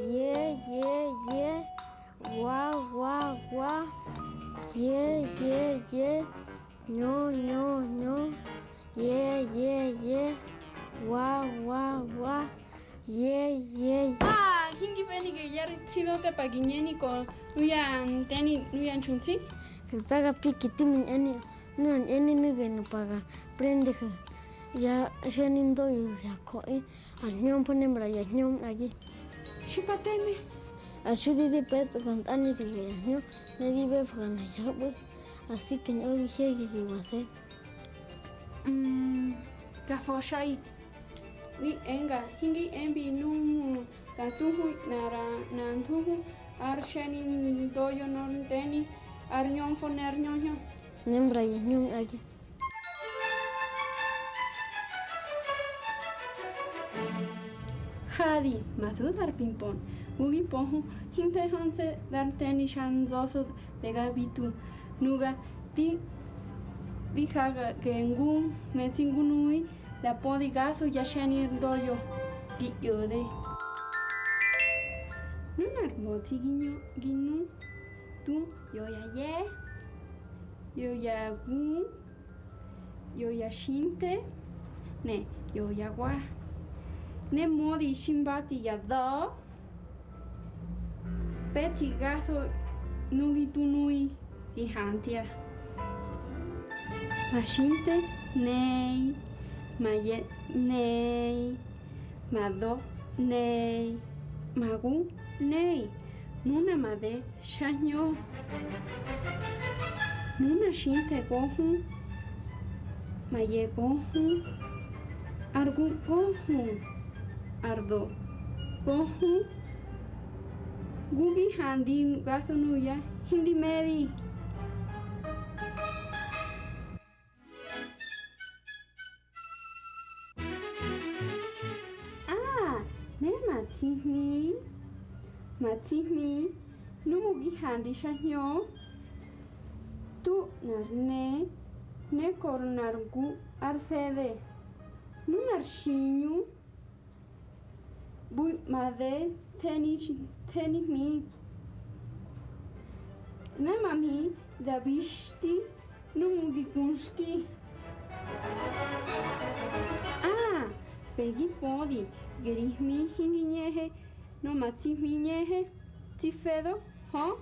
Yeah, yeah, yeah. Wow, wow, wow. Yeah, yeah, yeah. No, no, no. Yeah, yeah, yeah. Wow, wow, wow. Yeah, yeah. Ah, hingi beni ge yar chino te paginyeni ko nuyan teni nuyan chunsi. Kazaga piki timin eni nigenu paga prende ka ya shanindo ya koi al nyom ponembra ya nyom agi Shipateme. ashudi de pets con tani de ya nyom ne di be fana ya bu así que no dije que iba a ser Gafoshai. Ni enga hingi embi num gatuhu nara nantuhu ar shanin doyo non teni ar nyom foner nyonyo. nembra ya nyom agi Hadi, matu dar pimpon. Ugi pohu hinte hanse dar teni shan zoso de gabitu. Nuga di haga gengu metsingunui da podi gaso ya shanir doyo. Gi yode. Nunar moti ginu tu yo ya ye. Yo ya gu. Yo ya shinte. Ne yo ya wa. Ne modi shimbati ya do. Peti gaso nugi tunui i hantia. Mashinte nei. Maye nei. Mado nei. Magu nei. Nuna made shanyo. Nuna shinte gohu. Maye gohu. Argu gohu. Ardo gohu. Gugi handi gaso nuya hindi meri. Ah, ne matihmi numugi handi shanyo. Tu narne ne kornargu arcede. Nunar shinyu. Bui made teni mi. Ne mami da bishti numugi kunski. Ah, pegi podi gerihmi hinginyehe no matsihminyehe tifedo ho.